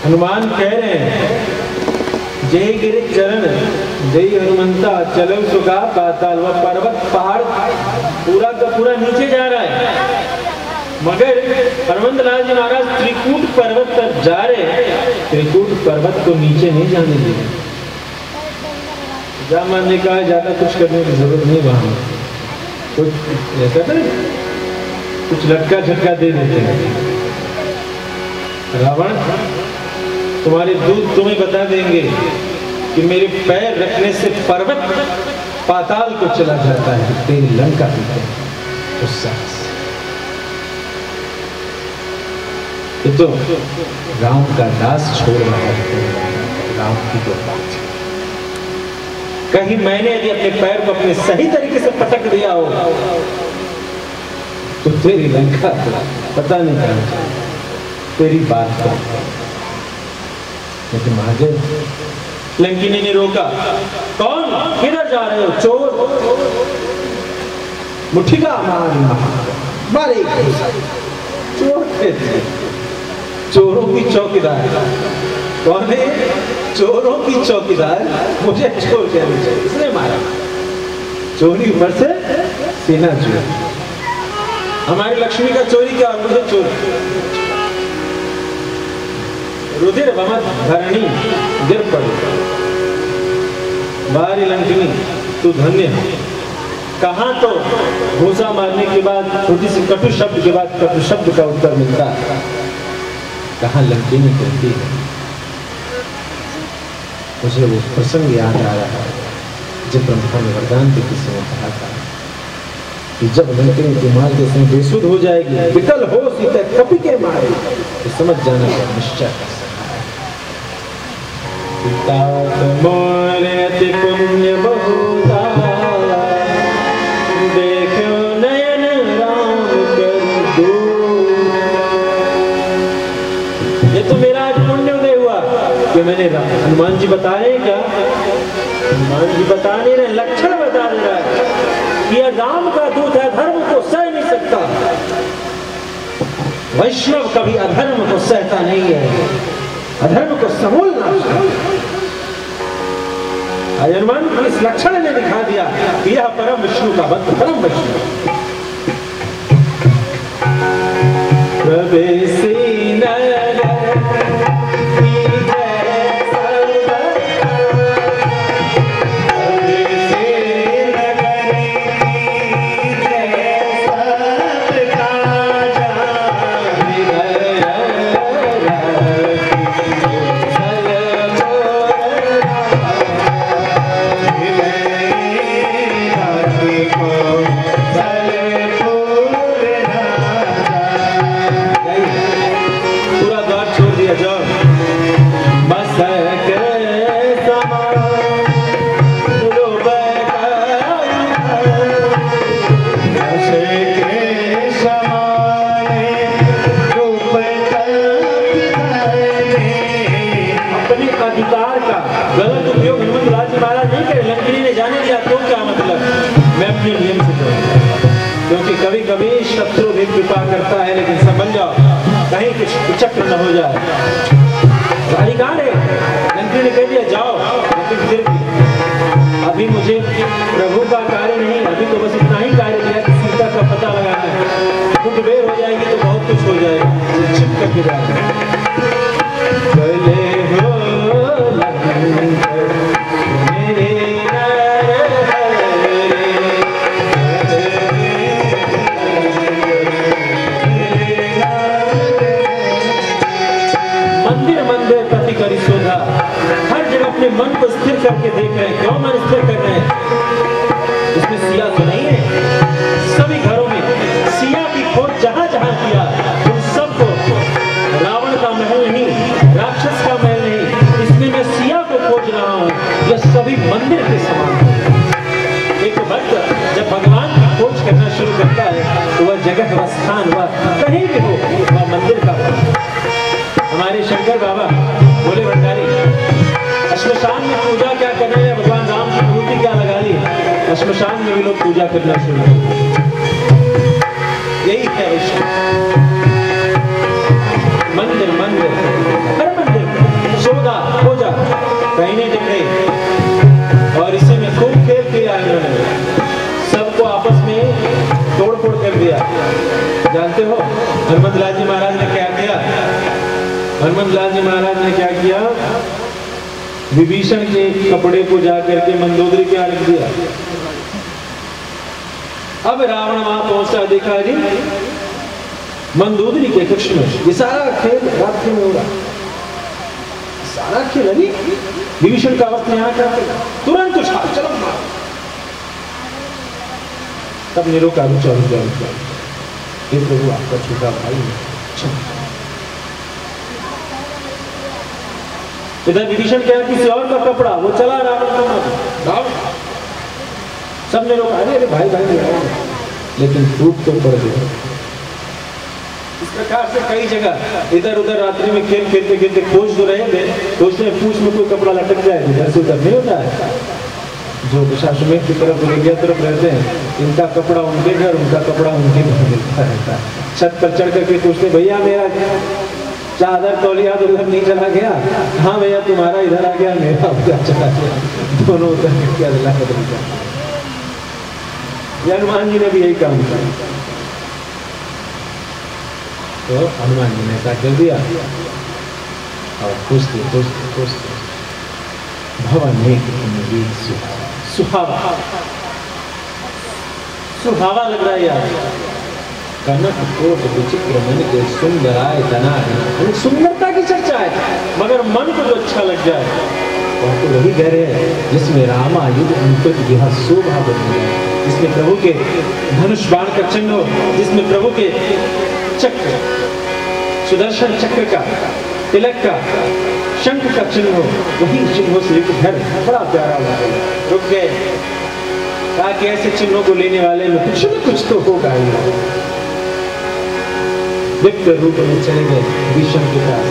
हनुमान कह रहे हैं, जय गिरि चरण जय हनुमंता चलो सुगा पाताल। वह पर्वत पहाड़ पूरा का पूरा नीचे जा रहा है, मगर हनुमंत लाल जी महाराज त्रिकूट पर्वत पर जा रहे हैं। त्रिकूट पर्वत को नीचे नहीं जाने दिए। जामन ने कहा ज्यादा कुछ करने की जरूरत नहीं, वहां कुछ ऐसा कर कुछ लटका झटका दे देते हैं। रावण तुम्हारे दूत तुम्हें बता देंगे कि मेरे पैर रखने से पर्वत पाताल को चला जाता है, तेरी लंका पीते गुस्सा। तो राम का दास छोड़ रहा है, राम की तो बात कहीं मैंने यदि अपने पैर को अपने सही तरीके से पटक दिया हो तो तेरी लंका पता नहीं क्या तेरी बात का। लेकिन आगे लंकिनी ने रोका, कौन किधर जा रहे हो? चोर मुठीगा मारे चोर थे, चोरों की चौकीदार। कौन है? चोरों की चौकीदार मुझे चोर कहना चाहिए, इसने मारा। चोरी ऊपर से सीना चोर, हमारी लक्ष्मी का चोरी क्या और मुझे चोरी। रुधिर बमत धरणी गिर पड़ी, बारी लंकिनी तू धन्य है। कहां तो घूसा मारने के बाद छोटी सी कटु शब्द के बाद कटु शब्द का उत्तर मिलता है, कहां लंकिनी कहती है। मुझे वो प्रसंग याद आ रहा है जब ब्रह्मा ने वरदान के किसी ने कहा था कि जब लंकिनी तुम्हारे देश में बेसुध हो जाएगी, विकल हो सीता कपी के मारे, तो समझ जाना का निश्चय कर पुण्य बहुता देखो नयन राम कर दो। ये तो मेरा आज पुण्य उदय हुआ कि मैंने हनुमान जी बता रहे क्या हनुमान जी बता नहीं रहे, लक्षण बता दे रहा है कि यह राम का दूत है, धर्म को सह नहीं सकता। वैष्णव कभी अधर्म को सहता नहीं है, अधर्म को समूल नाश। हनुमान को इस लक्षण ने दिखा दिया कि यह परम विष्णु का भक्त, परम विष्णु। प्रवेशी कभी शत्रु भी कृपा करता है, लेकिन समझ जाओ कहीं कुछ चक्र न हो जाए। अधिकार है, लंकी ने कह दिया जाओ, लेकिन फिर भी अभी मुझे प्रभु का कार्य नहीं, अभी तो बस इतना ही कार्य किया कि सीता का पता लगाना है। कुछ बेर हो जाएगी तो बहुत कुछ हो जाएगा, छिप करके जाएगा। अपने मन को स्थिर करके देख रहे हैं। क्यों मन स्थिर कर रहे हैं? इसमें सिया तो नहीं है। सभी घरों में सिया की खोज जहां जहां किया, उन सबको रावण का महल नहीं, राक्षस का महल नहीं, इसमें मैं सिया को खोज रहा हूं। यह सभी मंदिर के समान है। एक भक्त जब भगवान की खोज करना शुरू करता है तो वह जगह, वह स्थान, वह कहीं भी हो, वह मंदिर का। हमारे शंकर बाबा बोले भंडारी, श्मशान में पूजा क्या कर रहे हैं? भगवान राम की मूर्ति क्या लगा ली? श्मशान में भी लोग पूजा करना शुरू कर। यही है विष्णु। मंदिर मंदिर हर मंदिर सोदा पूजा कहीं नहीं दिख रही। और इसी में खूब खेल किया इन्होंने, सबको आपस में तोड़ फोड़ कर दिया। जानते हो हनुमत लाल जी महाराज ने क्या किया? हनुमत लाल जी महाराज ने क्या किया? विभीषण के कपड़े को जाकर के मंदोदरी के रख दिया। अब रावण वहां पहुंचा, देखा जी मंदोदरी के कक्ष में ये सारा खेल रात्रि में हो रहा, सारा खेल। अरे विभीषण का अवस्था यहाँ क्या, तुरंत उछाल, चलो मार। तब ने रोका, रुक जाओ, ये प्रभु आपका छोटा भाई है। इधर विभीषण क्या, किसी और का कपड़ा, वो चला रावण को मार। सबने रोका, अरे भाई भाई लेकिन टूट तो पड़ गया। इस प्रकार से कई जगह इधर उधर रात्रि में खेल खेलते खेलते खोज तो रहे थे, तो उसने पूछ में कोई कपड़ा लटक जाए, इधर से उधर नहीं होता है। जो दशाश्वमेध की तरफ विद्या तरफ रहते हैं, इनका कपड़ा उनके घर, उनका कपड़ा उनके घर मिलता रहता है। छत पर चढ़ करके पूछते, भैया मेरा चादर तौलिया तो उधर नहीं चला गया? हाँ भैया तुम्हारा इधर आ गया, मेरा उधर चला गया, दोनों उधर क्या अदला बदल गया। हनुमान जी ने भी यही काम किया। तो हनुमान जी ने ऐसा कर दिया और पूछते भवन में सुहावा सुहावा लग रहा है यार। कनक कोट विचित्र मन के सुंदराय धनाय, सुंदरता की चर्चा है, मगर मन को जो अच्छा लग जाए वह तो वही कह रहे हैं जिसमें रामायुध अंकुर यह शोभा बन गया, जिसमें प्रभु के धनुष बाण का चिन्ह हो, जिसमें प्रभु के चक्र, सुदर्शन चक्र का, तिलक का, शंख का चिन्ह हो, वही चिन्हों से एक घर बड़ा प्यारा लगा। रुक गए, कहा कि ऐसे चिन्हों को लेने वाले में कुछ न कुछ तो होगा ही। दिव्य रूप में चले गए विष्णु के पास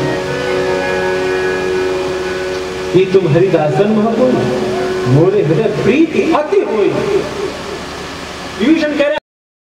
कि तुम हरिदासन महापुर, मोरे हृदय प्रीति अति हुई। विभीषण कह रहे